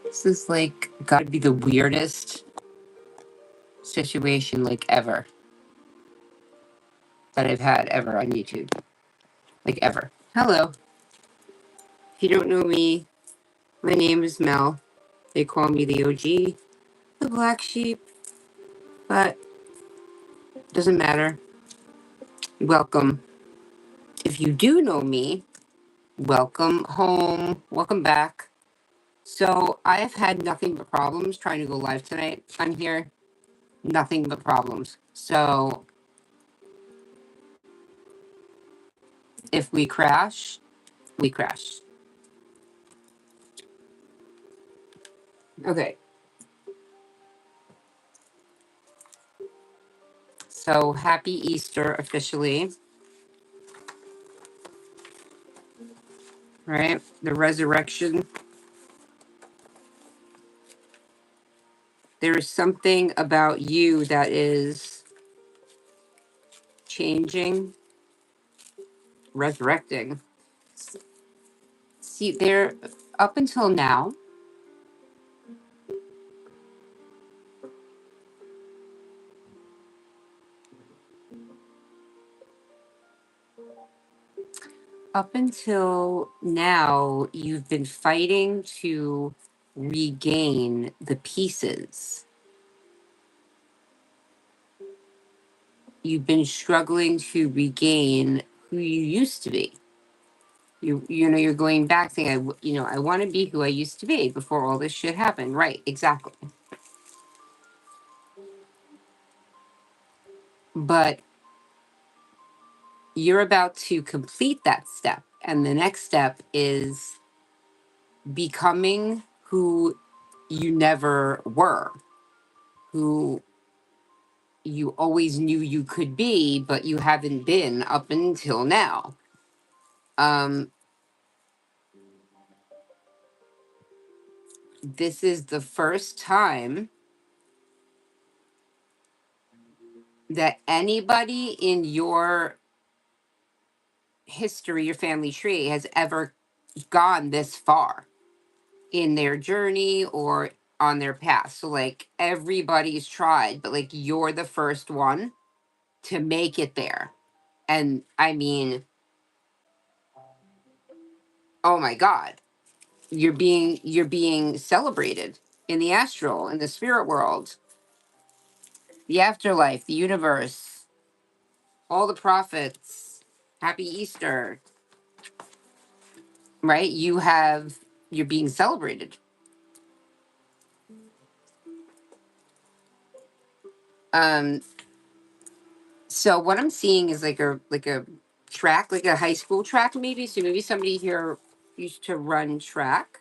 This is like gotta be the weirdest situation like ever that I've had ever on YouTube. Like ever. Hello. If you don't know me, my name is Mel. They call me the OG, the black sheep, but doesn't matter. Welcome. If you do know me, welcome home. Welcome back. So I've had nothing but problems trying to go live tonight on here. Nothing but problems. So if we crash, we crash. Okay. So happy Easter officially, right? The resurrection. There is something about you that is changing, resurrecting. See, there, up until now, you've been fighting to regain the pieces. You've been struggling to regain who you used to be. You're going back saying, I want to be who I used to be before all this shit happened. Right, exactly. But you're about to complete that step. And the next step is becoming who you never were, who you always knew you could be, but you haven't been up until now. This is the first time that anybody in your history, your family tree, has ever gone this far in their journey or on their path. So, like, everybody's tried, but like, you're the first one to make it there. And I mean, oh my God, you're being celebrated in the astral, in the spirit world, the afterlife, the universe, all the prophets. Happy Easter, right? You're being celebrated. Um, so what I'm seeing is like a track, like a high school track, maybe. So maybe somebody here used to run track.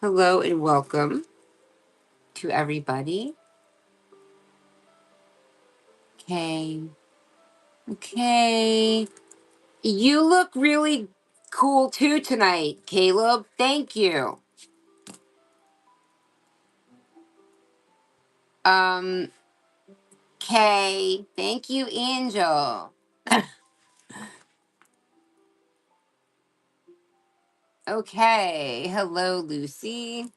Hello and welcome to everybody. Okay. Okay. You look really cool too tonight, Caleb. Thank you. Um, okay. Thank you, Angel. Okay. Hello, Lucy.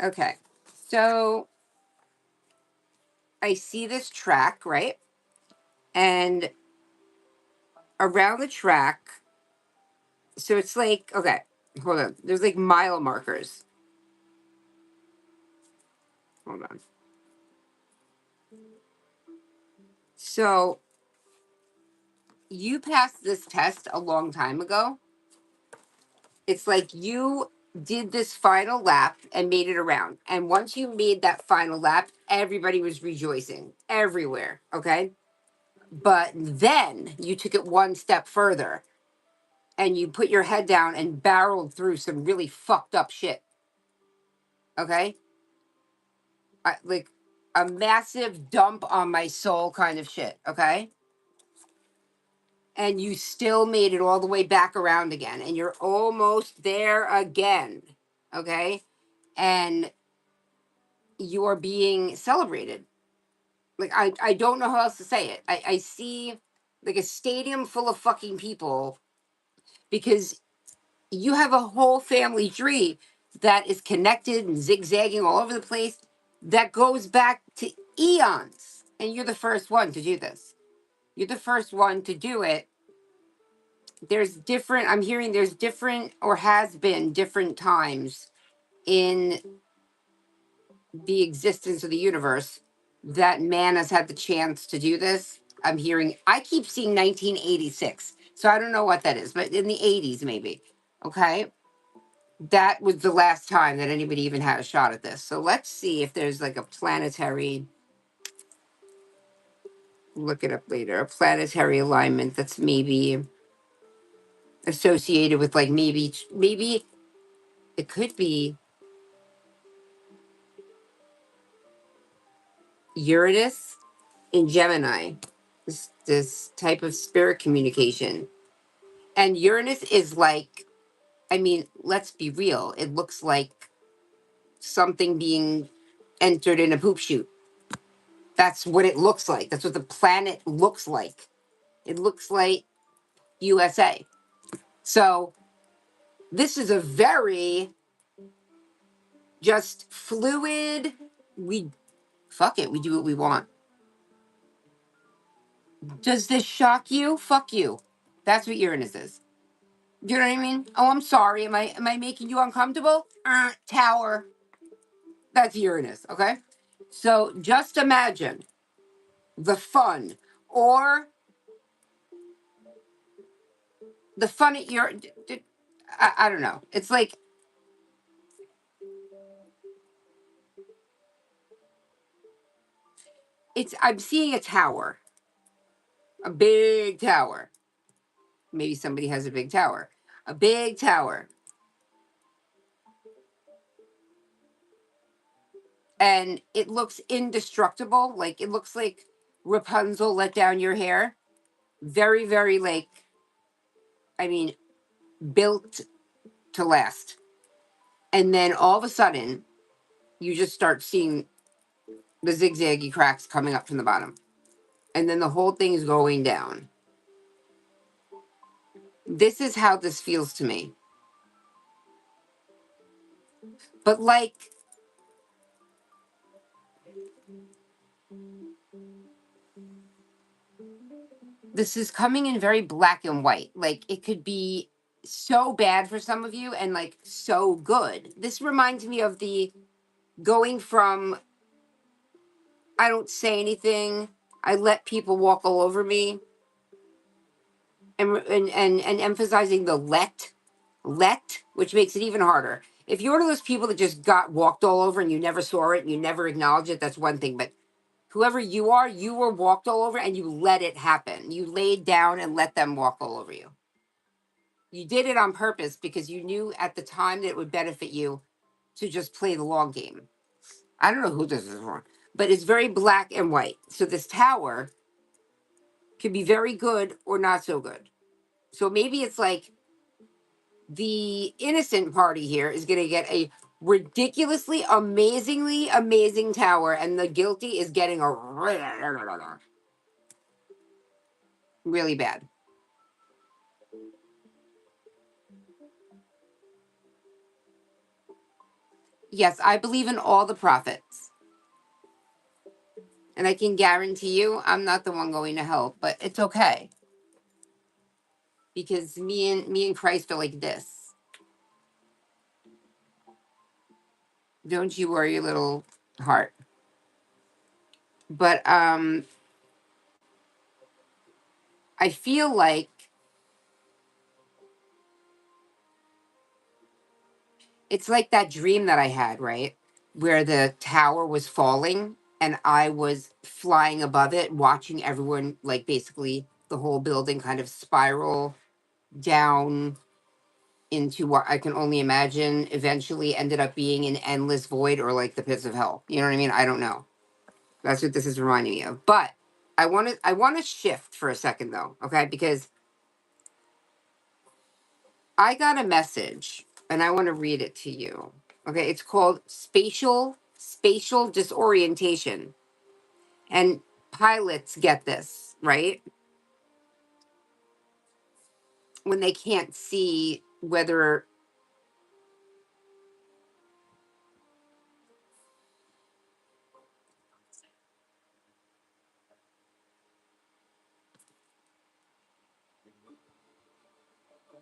Okay. So I see this track, right? And around the track, so it's like, okay, hold on. There's like mile markers. Hold on. So you passed this test a long time ago. It's like you did this final lap and made it around. And once you made that final lap, everybody was rejoicing everywhere. Okay. But then you took it one step further and you put your head down and barreled through some really fucked up shit. Okay. Like a massive dump on my soul kind of shit. Okay. And you still made it all the way back around again. And you're almost there again. Okay. And you're being celebrated. Like, I don't know how else to say it. I see like a stadium full of fucking people because You have a whole family tree that is connected and zigzagging all over the place that goes back to eons. And you're the first one to do this. You're the first one to do it. There's different, I'm hearing there's different, or has been different times in the existence of the universe that man has had the chance to do this. I'm hearing, I keep seeing 1986. So I don't know what that is, but in the 80s maybe. Okay. That was the last time that anybody even had a shot at this. So let's see if there's like a planetary, look it up later, a planetary alignment that's maybe associated with like maybe it could be Uranus in Gemini. This type of spirit communication. And Uranus is like, I mean, let's be real. It looks like something being entered in a poop chute. That's what it looks like. That's what the planet looks like. It looks like USA. So this is a very just fluid. We fuck it. We do what we want. Does this shock you? Fuck you. That's what Uranus is. Do you know what I mean? Oh, I'm sorry. Am I making you uncomfortable? Tower. That's Uranus. Okay. So just imagine the fun, or the fun at your. I don't know. It's like it's. I'm seeing a tower, a big tower. Maybe somebody has a big tower, a big tower, and it looks indestructible. Like it looks like Rapunzel let down your hair. Very, very like. I mean, built to last. And then all of a sudden, you just start seeing the zigzaggy cracks coming up from the bottom. And then the whole thing is going down. This is how this feels to me. But like, this is coming in very black and white. Like, it could be so bad for some of you and like so good. This reminds me of the going from I don't say anything, I let people walk all over me, and emphasizing the let, which makes it even harder. If you're one of those people that just got walked all over and you never saw it and you never acknowledge it, that's one thing. But whoever you are, you were walked all over and you let it happen. You laid down and let them walk all over you. You did it on purpose because you knew at the time that it would benefit you to just play the long game. I don't know who this is for, but it's very black and white. So this tower can be very good or not so good. So maybe it's like the innocent party here is going to get a ridiculously, amazingly amazing tower, and the guilty is getting a really bad. Yes, I believe in all the prophets, and I can guarantee you I'm not the one going to hell, but it's okay because me and Christ are like this. Don't you worry, little heart. But I feel like it's like that dream that I had, right? Where the tower was falling and I was flying above it, watching everyone, like basically the whole building kind of spiral down into what I can only imagine eventually ended up being an endless void or like the pits of hell. You know what I mean? I don't know. That's what this is reminding me of. But I want to shift for a second though, okay? Because I got a message and I want to read it to you. Okay, it's called spatial disorientation. And pilots get this, right? When they can't see whether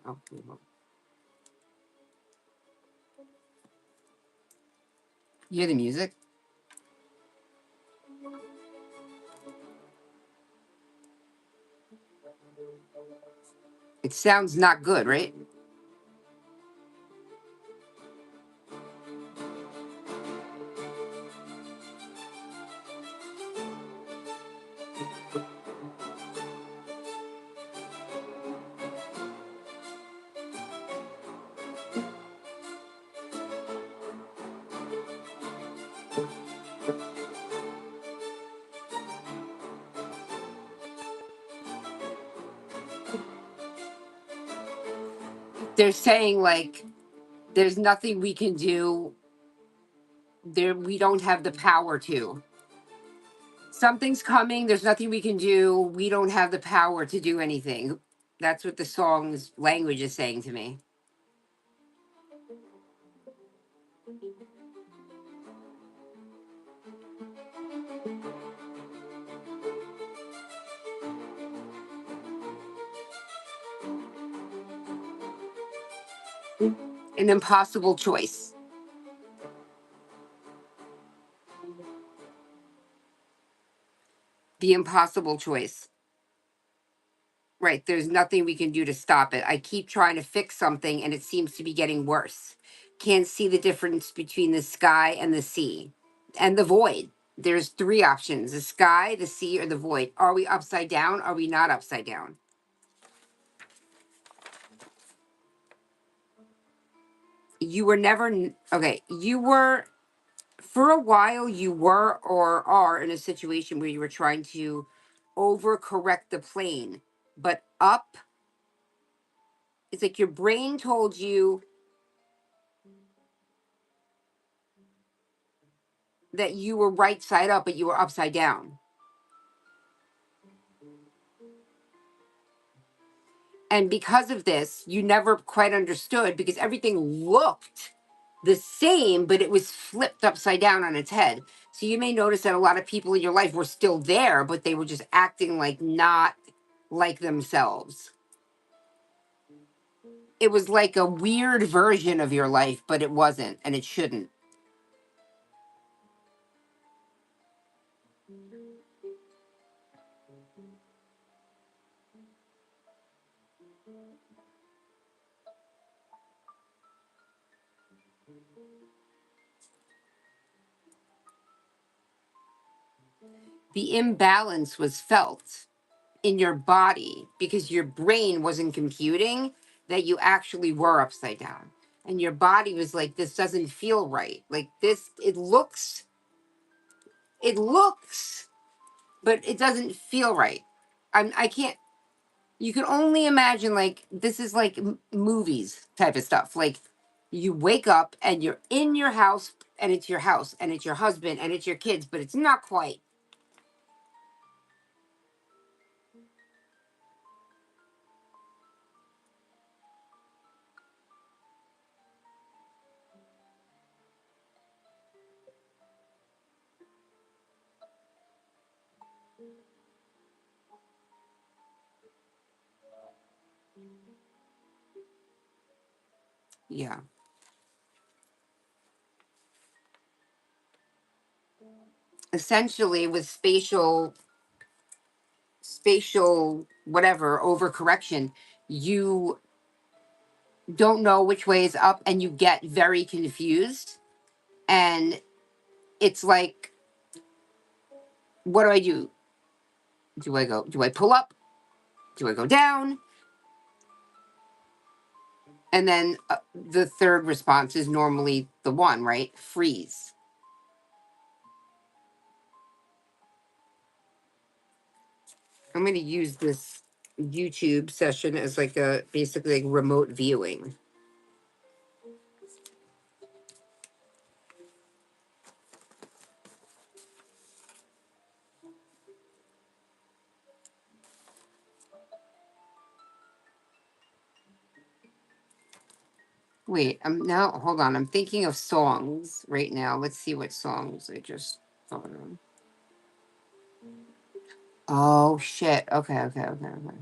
oh, you hear the music? It sounds not good, right? They're saying like there's nothing we can do. There, we don't have the power to. Something's coming. There's nothing we can do. We don't have the power to do anything. That's what the song's language is saying to me. An impossible choice. The impossible choice. Right. There's nothing we can do to stop it. I keep trying to fix something and it seems to be getting worse. Can't see the difference between the sky and the sea and the void. There's three options: the sky, the sea, or the void. Are we upside down? Are we not upside down? You were never, okay. You were, for a while, you were or are in a situation where you were trying to overcorrect the plane, but up, it's like your brain told you that you were right side up, but you were upside down. And because of this, you never quite understood because everything looked the same, but it was flipped upside down on its head. So you may notice that a lot of people in your life were still there, but they were just acting like not like themselves. It was like a weird version of your life, but it wasn't, and it shouldn't. The imbalance was felt in your body because your brain wasn't computing that you actually were upside down. And your body was like, this doesn't feel right. Like this, it looks, but it doesn't feel right. I can't, you can only imagine like, this is like movies type of stuff. Like you wake up and you're in your house and it's your house and it's your husband and it's your kids, but it's not quite. Yeah. Essentially with spatial whatever overcorrection, you don't know which way is up and you get very confused, and it's like, what do I do? Do I pull up, do I go down? And then the third response is normally the one, right? Freeze. I'm going to use this YouTube session as like a basically like remote viewing. Wait, I'm now, hold on. I'm thinking of songs right now. Let's see what songs I just thought of. Oh, shit. Okay, okay, okay, okay.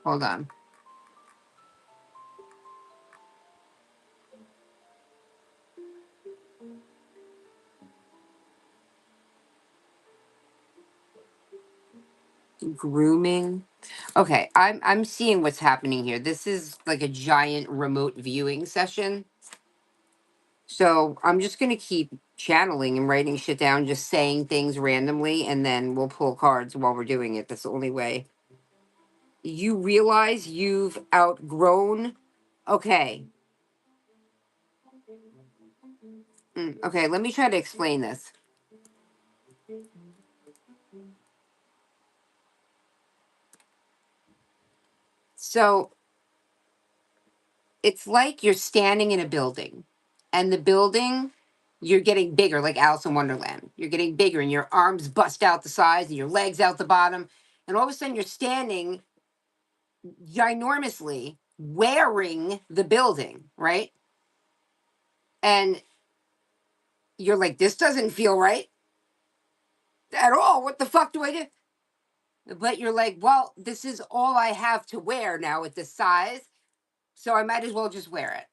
Hold on. Grooming. Okay, I'm seeing what's happening here. This is like a giant remote viewing session. So I'm just gonna keep channeling and writing shit down, just saying things randomly, and then we'll pull cards while we're doing it. That's the only way. You realize you've outgrown. Okay. Okay, let me try to explain this. So it's like you're standing in a building, and the building, you're getting bigger, like Alice in Wonderland. You're getting bigger, and your arms bust out the sides, and your legs out the bottom, and all of a sudden you're standing ginormously, wearing the building, right? And you're like, this doesn't feel right at all. What the fuck do I do? But you're like, well, this is all I have to wear now at this size, so I might as well just wear it.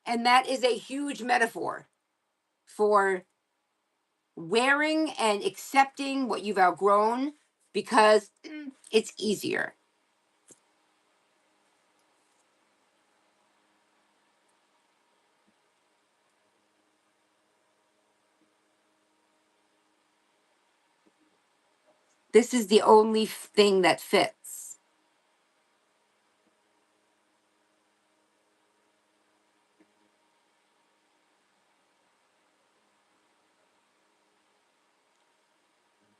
And that is a huge metaphor for wearing and accepting what you've outgrown because it's easier. This is the only thing that fits.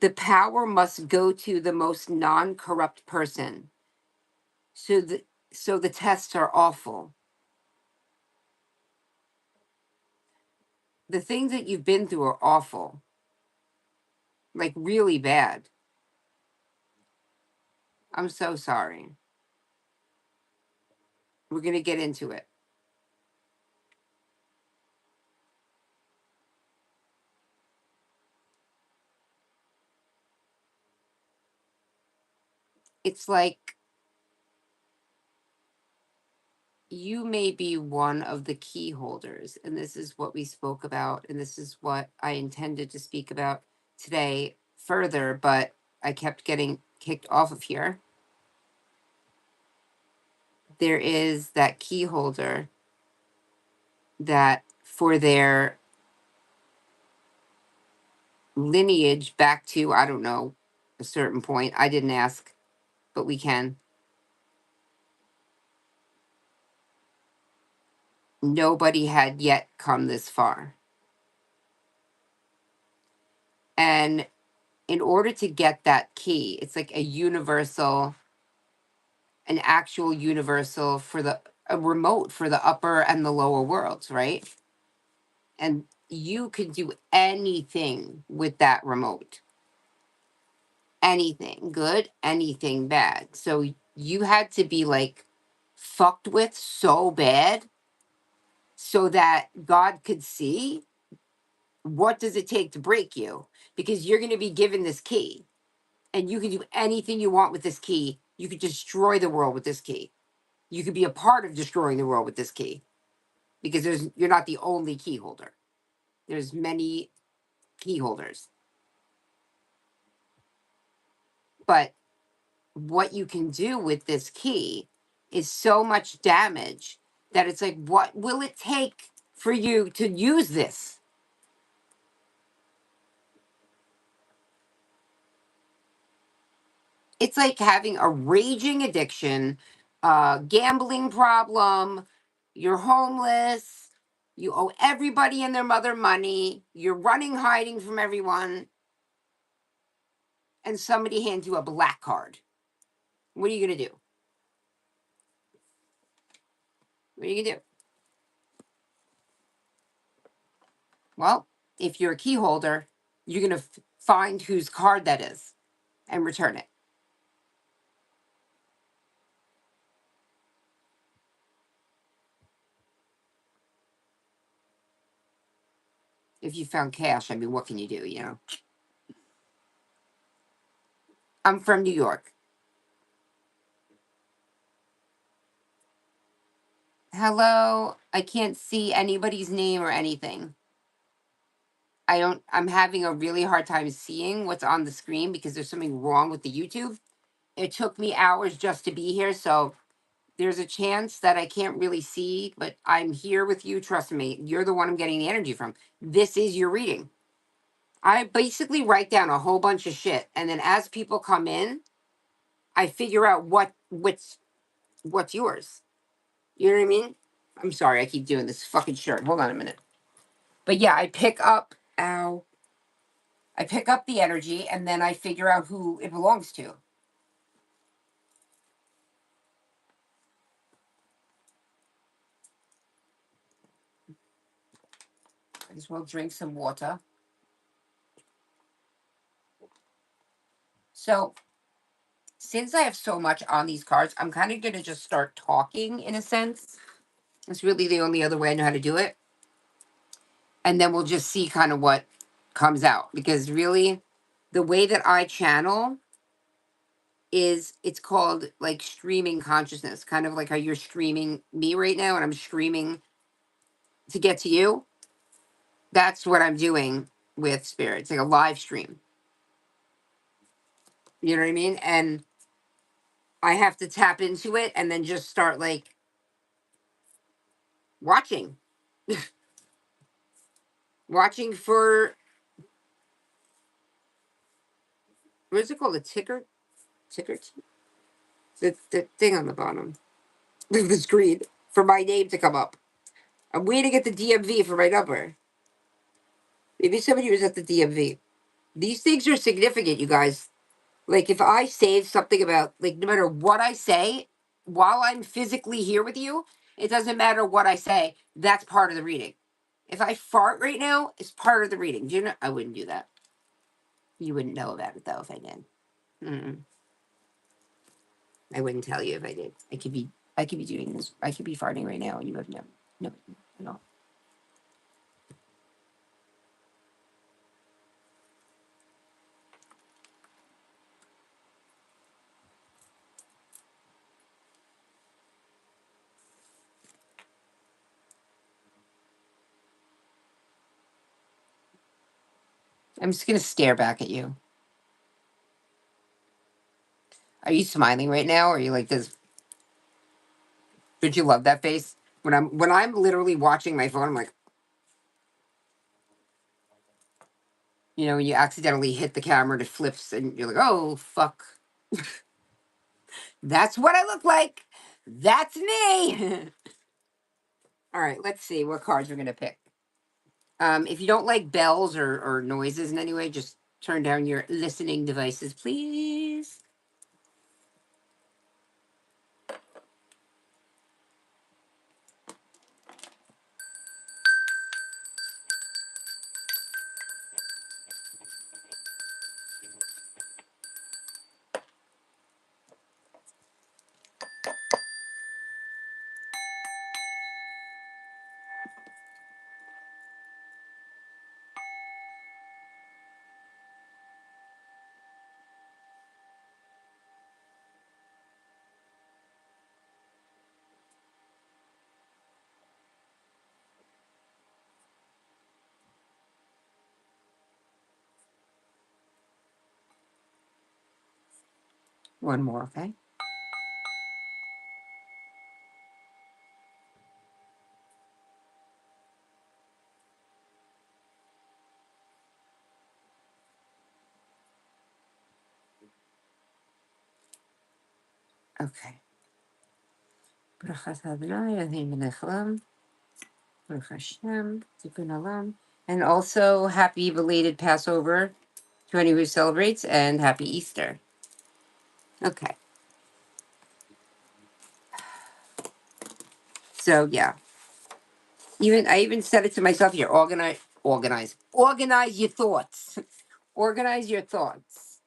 The power must go to the most non-corrupt person. So the tests are awful. The things that you've been through are awful. Like really bad. I'm so sorry. We're going to get into it. It's like you may be one of the key holders, and this is what we spoke about, and this is what I intended to speak about today further, but I kept getting kicked off of here. There is that key holder that for their lineage back to, I don't know, a certain point. I didn't ask, but we can. Nobody had yet come this far. And in order to get that key, it's like a universal, an actual universal for a remote for the upper and the lower worlds, right? And you could do anything with that remote. Anything good, anything bad. So you had to be like fucked with so bad so that God could see what does it take to break you, because you're going to be given this key and you can do anything you want with this key. You could destroy the world with this key. You could be a part of destroying the world with this key, because you're not the only key holder. There's many key holders. But what you can do with this key is so much damage that it's like, what will it take for you to use this? It's like having a raging addiction, a gambling problem, you're homeless, you owe everybody and their mother money, you're running, hiding from everyone, and somebody hands you a black card. What are you going to do? What are you going to do? Well, if you're a key holder, you're going to find whose card that is and return it. If you found cash, I mean, what can you do, you know? I'm from New York. Hello? I can't see anybody's name or anything. I'm having a really hard time seeing what's on the screen because there's something wrong with the YouTube. It took me hours just to be here, so there's a chance that I can't really see, but I'm here with you. Trust me, you're the one I'm getting the energy from. This is your reading. I basically write down a whole bunch of shit, and then as people come in, I figure out what's yours. You know what I mean? I'm sorry, I keep doing this fucking shirt. Hold on a minute. But yeah, I pick up the energy, and then I figure out who it belongs to. I just will drink some water. So since I have so much on these cards, I'm kind of going to just start talking in a sense. It's really the only other way I know how to do it. And then we'll just see kind of what comes out. Because really, the way that I channel is it's called like streaming consciousness, kind of like how you're streaming me right now and I'm streaming to get to you. That's what I'm doing with spirit. It's like a live stream. You know what I mean? And I have to tap into it and then just start like watching. Watching for, what is it called? A ticker, the thing on the bottom of the screen for my name to come up. I'm waiting at the DMV for my number. Maybe somebody was at the DMV. These things are significant, you guys. Like if I say something about, like, no matter what I say, while I'm physically here with you, it doesn't matter what I say. That's part of the reading. If I fart right now, it's part of the reading. Do you know? I wouldn't do that. You wouldn't know about it though if I did. Mm-mm. I wouldn't tell you if I did. I could be doing this. I could be farting right now, and you would never. No, no. I'm just gonna stare back at you. Are you smiling right now, or are you like this? Did you love that face? When I'm literally watching my phone, I'm like, you know, when you accidentally hit the camera and it flips, and you're like, oh fuck, that's what I look like. That's me. All right, let's see what cards we're gonna pick. If you don't like bells or noises in any way, just turn down your listening devices, please. One more, okay? Okay. Brachas Adonai, Elohim melech haolam, Baruch Hashem, Tikkun Olam. And also, happy belated Passover to anyone who celebrates, and happy Easter. Okay. So, yeah. I even said it to myself here, organize your thoughts. Organize your thoughts.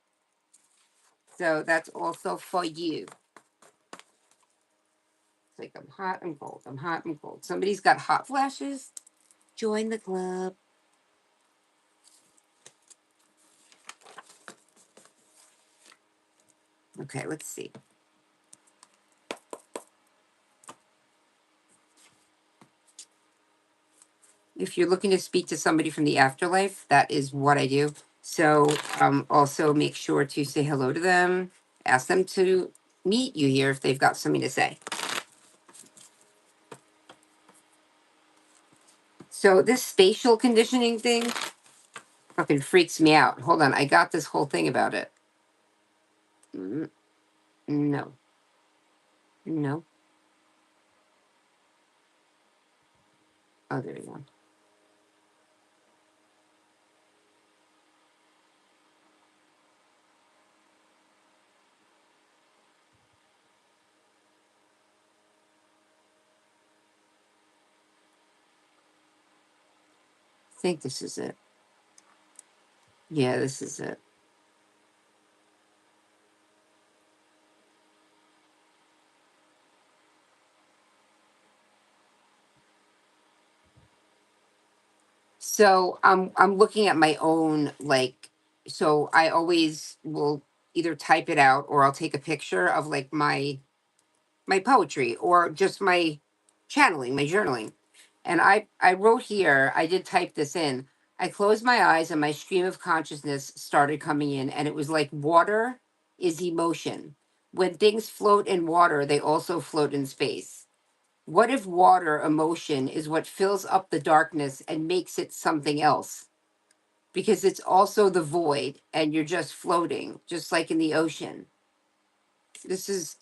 So, that's also for you. It's like, I'm hot, I'm cold, I'm hot, I'm cold. Somebody's got hot flashes. Join the club. Okay, let's see. If you're looking to speak to somebody from the afterlife, that is what I do. So also make sure to say hello to them, ask them to meet you here if they've got something to say. So this spatial conditioning thing fucking freaks me out. Hold on, I got this whole thing about it. No, no. Oh, there you go. I think this is it. Yeah, this is it. So I'm looking at my own, like, so I always will either type it out or I'll take a picture of like my poetry or just my channeling, my journaling. And I wrote here, I did type this in. I closed my eyes and my stream of consciousness started coming in, and it was like water is emotion. When things float in water, they also float in space. What if water emotion is what fills up the darkness and makes it something else? Because it's also the void and you're just floating, just like in the ocean. This is,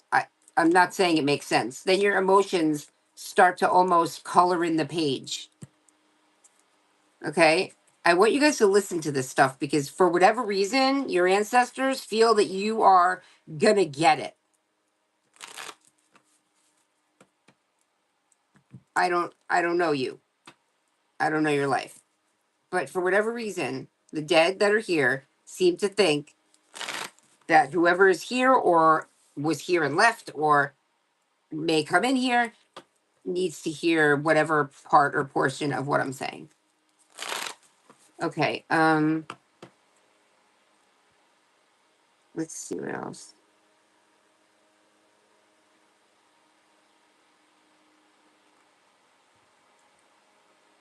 I'm not saying it makes sense. Then your emotions start to almost color in the page. Okay? I want you guys to listen to this stuff because for whatever reason, your ancestors feel that you are gonna get it. I don't know you. I don't know your life. But for whatever reason, the dead that are here seem to think that whoever is here or was here and left or may come in here needs to hear whatever part or portion of what I'm saying. Okay, let's see what else.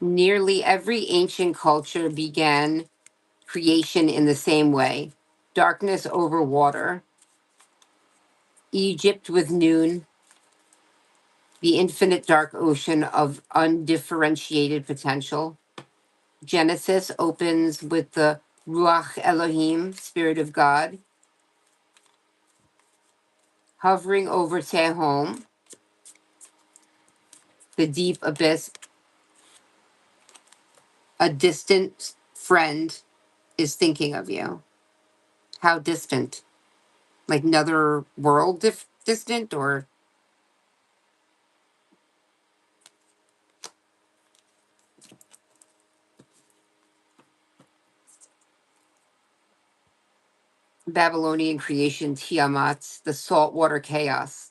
Nearly every ancient culture began creation in the same way. Darkness over water, Egypt with noon, the infinite dark ocean of undifferentiated potential. Genesis opens with the Ruach Elohim, Spirit of God, hovering over Tehom, the deep abyss. A distant friend is thinking of you. How distant? Like another world distant or Babylonian creation, Tiamat, the saltwater chaos,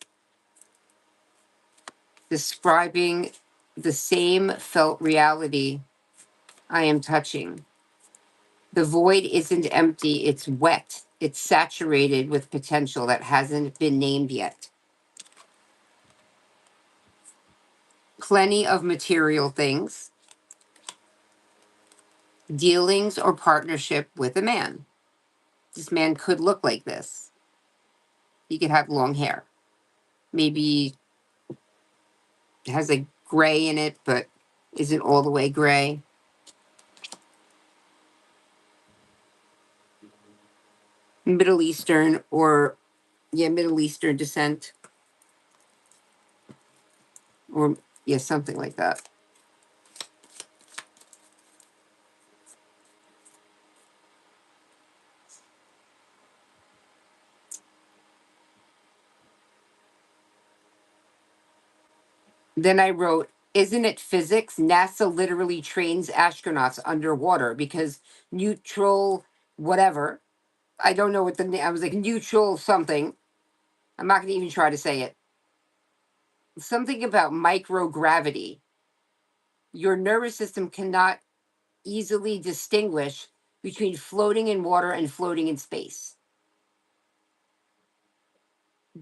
describing the same felt reality I am touching. The void isn't empty, it's wet. It's saturated with potential that hasn't been named yet. Plenty of material things, dealings or partnership with a man. This man could look like this. He could have long hair. Maybe has a gray in it, but isn't all the way gray. Middle Eastern or, yeah, Middle Eastern descent or, yeah, something like that. Then I wrote, isn't it physics? NASA literally trains astronauts underwater because neutral, whatever. I don't know what the name, I was like, neutral something. I'm not going to even try to say it. Something about microgravity. Your nervous system cannot easily distinguish between floating in water and floating in space.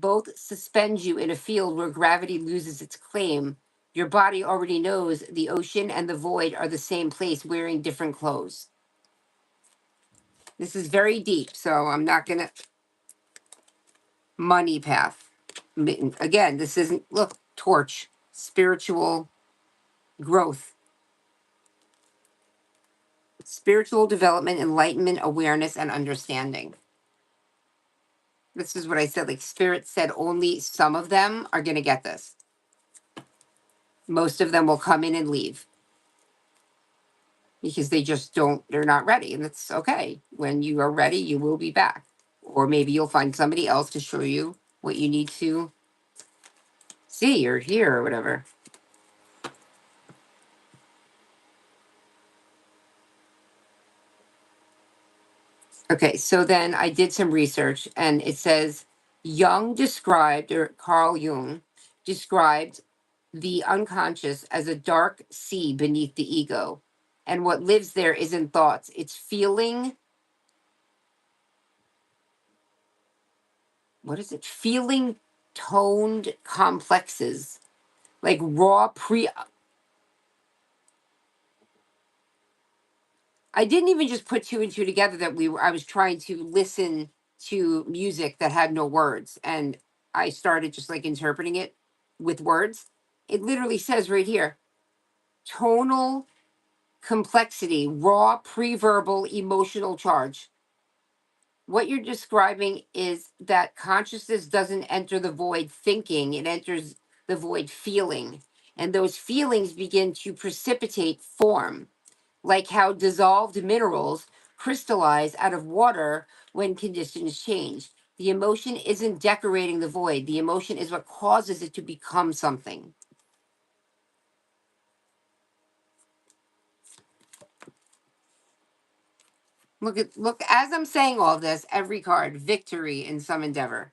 both suspend you in a field where gravity loses its claim. Your body already knows the ocean and the void are the same place, wearing different clothes. This is very deep, so I'm not going to. Money path. Again, this isn't, look, torch, spiritual growth, spiritual development, enlightenment, awareness, and understanding. This is what I said. Like, Spirit said only some of them are going to get this. Most of them will come in and leave because they just don't, they're not ready. And that's okay. When you are ready, you will be back. Or maybe you'll find somebody else to show you what you need to see or hear or whatever. Okay, so then I did some research and it says Carl Jung described the unconscious as a dark sea beneath the ego. And what lives there isn't thoughts, it's feeling. What is it? Feeling toned complexes, like raw pre. I didn't even just put two and two together that I was trying to listen to music that had no words. And I started just like interpreting it with words. It literally says right here tonal complexity, raw pre-verbal emotional charge. What you're describing is that consciousness doesn't enter the void thinking, it enters the void feeling. And those feelings begin to precipitate form, like how dissolved minerals crystallize out of water when conditions change. The emotion isn't decorating the void, the emotion is what causes it to become something. Look, as I'm saying all this, every card, victory in some endeavor.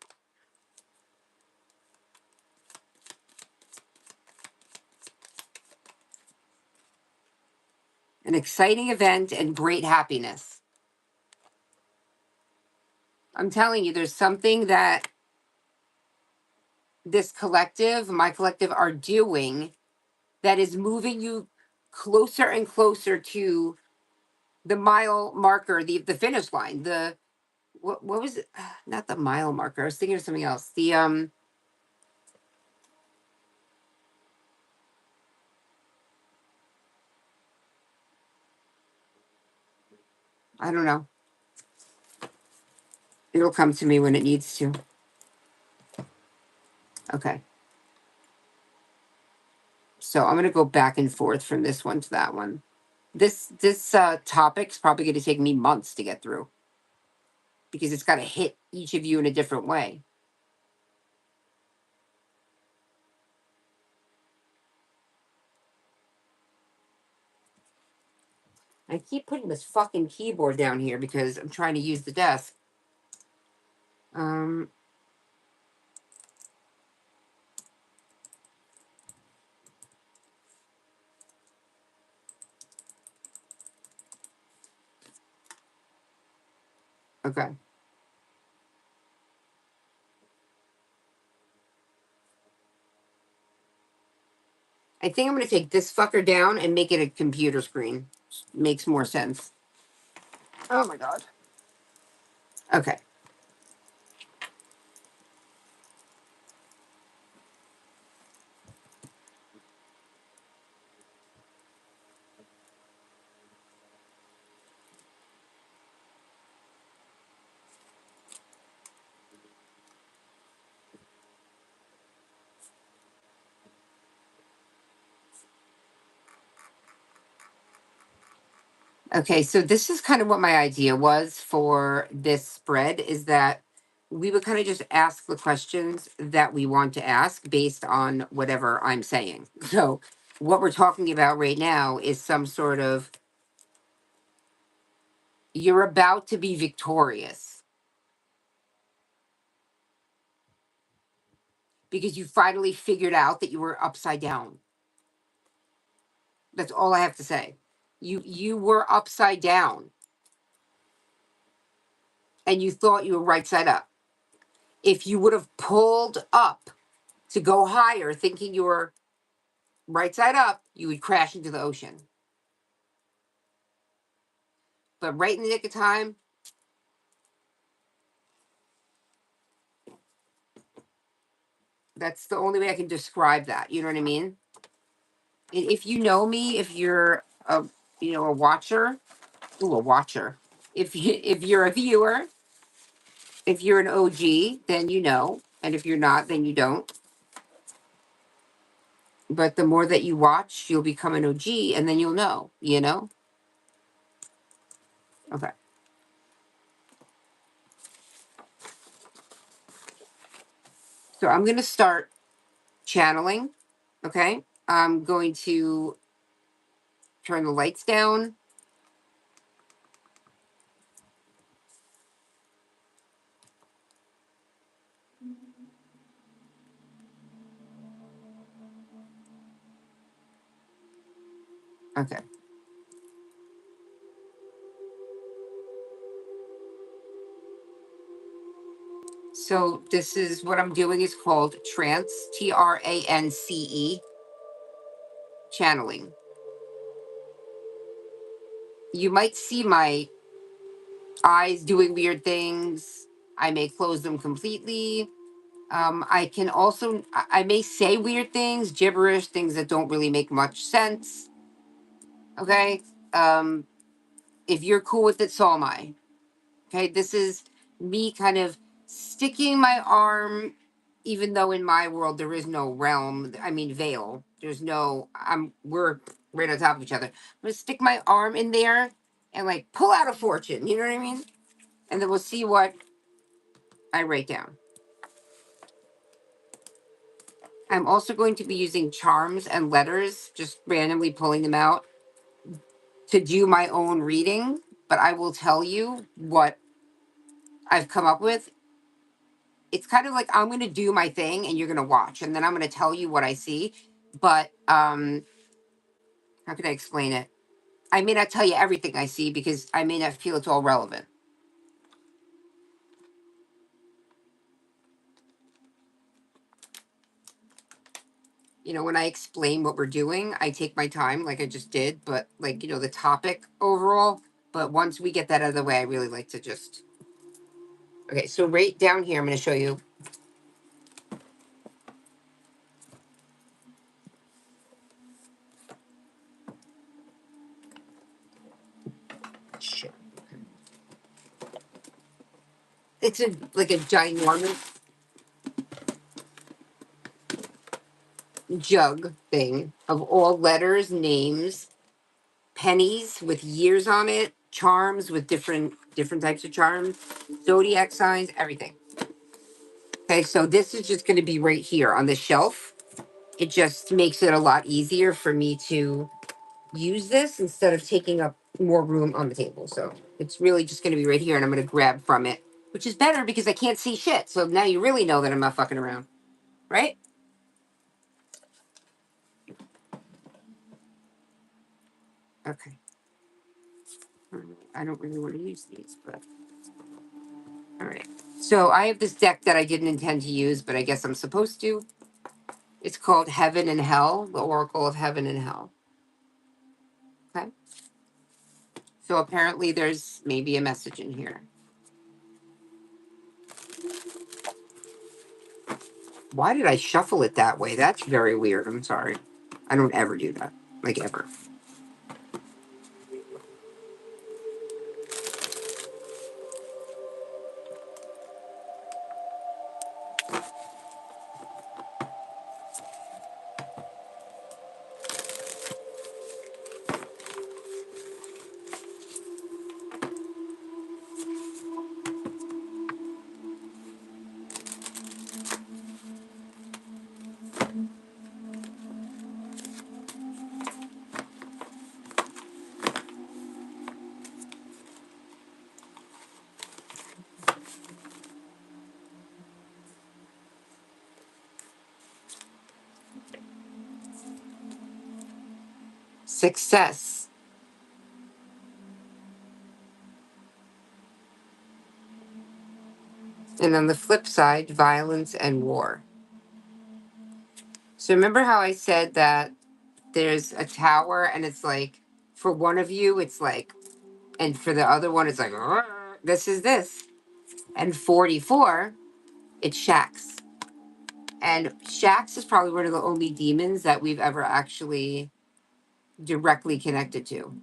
An exciting event and great happiness. I'm telling you, there's something that this collective, my collective, are doing that is moving you closer and closer to the mile marker, the finish line. The what was it? Not the mile marker. I was thinking of something else. The I don't know. It'll come to me when it needs to. Okay. So I'm gonna go back and forth from this one to that one. This topic's probably gonna take me months to get through because it's gotta hit each of you in a different way. I keep putting this fucking keyboard down here because I'm trying to use the desk. Um, okay. I think I'm gonna take this fucker down and make it a computer screen. Makes more sense. Oh my god. Okay. Okay, so this is kind of what my idea was for this spread is that we would kind of just ask the questions that we want to ask based on whatever I'm saying. So, what we're talking about right now is some sort of you're about to be victorious because you finally figured out that you were upside down. That's all I have to say. You were upside down and you thought you were right side up. If you would have pulled up to go higher, thinking you were right side up, you would crash into the ocean. But right in the nick of time, that's the only way I can describe that. You know what I mean? If you know me, if you're a a watcher, ooh, a watcher. If you're a viewer, if you're an OG, then you know, and if you're not, then you don't. But the more that you watch, you'll become an OG, and then you'll know. You know? Okay. So I'm gonna start channeling. Okay. I'm going to turn the lights down. Okay. So this is what I'm doing is called trance, TRANCE, channeling. You might see my eyes doing weird things. I may close them completely. I can also, I may say weird things, gibberish, things that don't really make much sense. Okay. Um, if you're cool with it, so am I. Okay. This is me kind of sticking my arm, even though in my world there is no realm. I mean, veil. There's no, we're right on top of each other. I'm going to stick my arm in there and like pull out a fortune. You know what I mean? And then we'll see what I write down. I'm also going to be using charms and letters, just randomly pulling them out to do my own reading. But I will tell you what I've come up with. It's kind of like I'm going to do my thing and you're going to watch, and then I'm going to tell you what I see. But how can I explain it? I may not tell you everything I see because I may not feel it's all relevant. When I explain what we're doing, I take my time like I just did, but like, the topic overall. But once we get that out of the way, I really like to just. Okay, so right down here, I'm going to show you. Shit. It's like a ginormous jug thing of all letters, names, pennies with years on it, charms with different types of charms, zodiac signs, everything. Okay, so this is just going to be right here on the shelf. It just makes it a lot easier for me to use this instead of taking up more room on the table. So it's really just going to be right here, and I'm going to grab from it, which is better because I can't see shit. So now you really know that I'm not fucking around, right? Okay. I don't really want to use these, but all right. So I have this deck that I didn't intend to use, but I guess I'm supposed to. It's called Heaven and Hell, the Oracle of Heaven and Hell. Okay. So apparently there's maybe a message in here. Why did I shuffle it that way? That's very weird. I'm sorry. I don't ever do that. Like ever. Success. And on the flip side, violence and war. So remember how I said that there's a tower and it's like, for one of you, it's like, and for the other one, it's like, "Rrr, this is this." And 44, it's Shax. And Shax is probably one of the only demons that we've ever actually directly connected to.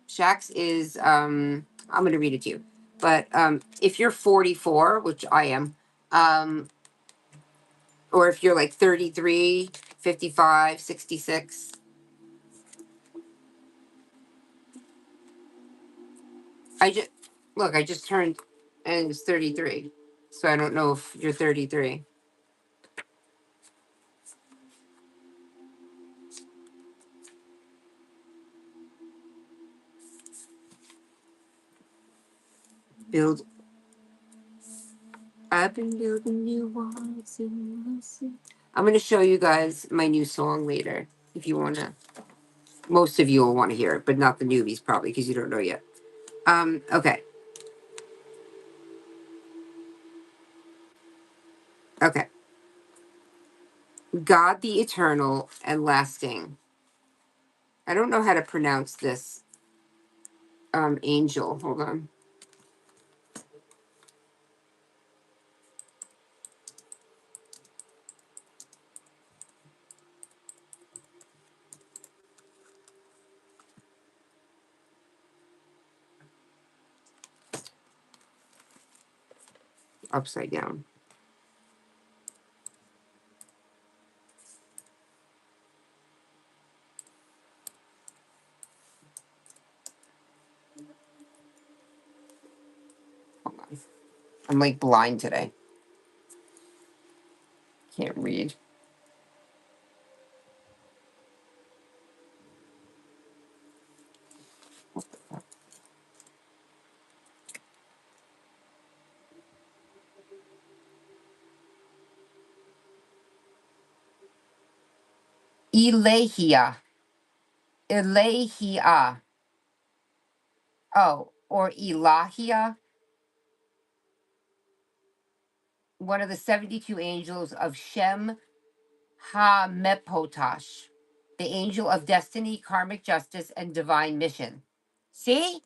Shax is, I'm going to read it to you. But if you're 44, which I am, or if you're like 33, 55, 66, I just, look, I just turned and it's 33. So I don't know if you're 33. Build, I've been building new walls in my city. I'm going to show you guys my new song later if you want to. Most of you will want to hear it, but not the newbies probably because you don't know yet. Okay. Okay. God the eternal and lasting. I don't know how to pronounce this angel. Hold on. Upside down. Hold on. I'm like blind today. Can't read. Elahia. Elahia. Oh, or Elahia. One of the 72 angels of Shem HaMepotash. The angel of destiny, karmic justice, and divine mission. See?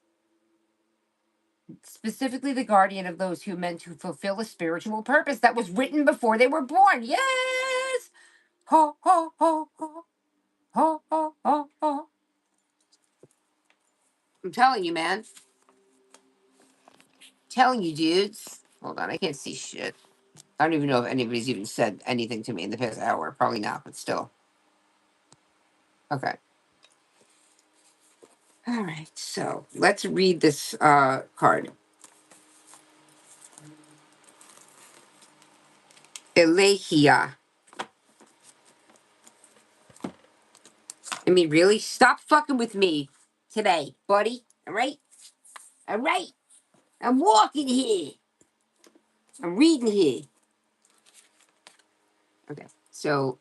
Specifically the guardian of those who meant to fulfill a spiritual purpose that was written before they were born. Yes! Ho, ho, ho, ho. Ho, ho, ho, ho. I'm telling you, man. Telling you, dudes. Hold on, I can't see shit. I don't even know if anybody's even said anything to me in the past hour. Probably not, but still. Okay. All right, so let's read this card. Elehia. I mean, really? Stop fucking with me today, buddy. All right? All right? I'm walking here. I'm reading here. Okay, so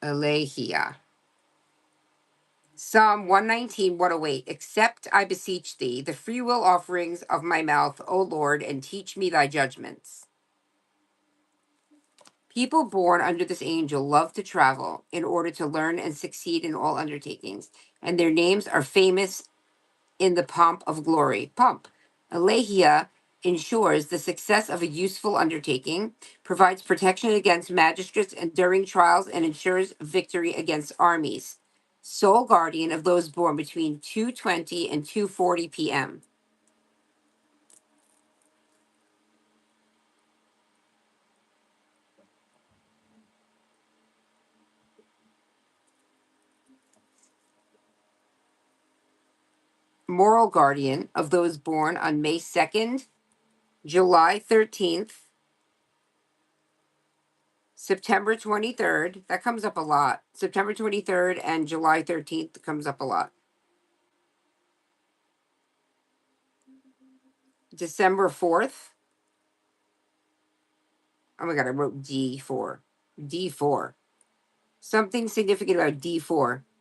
Elehia. Psalm 119, 108. Accept, I beseech thee, the free will offerings of my mouth, O Lord, and teach me thy judgments. People born under this angel love to travel in order to learn and succeed in all undertakings, and their names are famous in the pomp of glory. Pomp. Alehia ensures the success of a useful undertaking, provides protection against magistrates and during trials, and ensures victory against armies. Sole guardian of those born between 2:20 and 2:40 p.m. Moral guardian of those born on May 2nd, July 13th, September 23rd. That comes up a lot. September 23rd and July 13th comes up a lot. December 4th. Oh my God, I wrote D4. D4. Something significant about D4.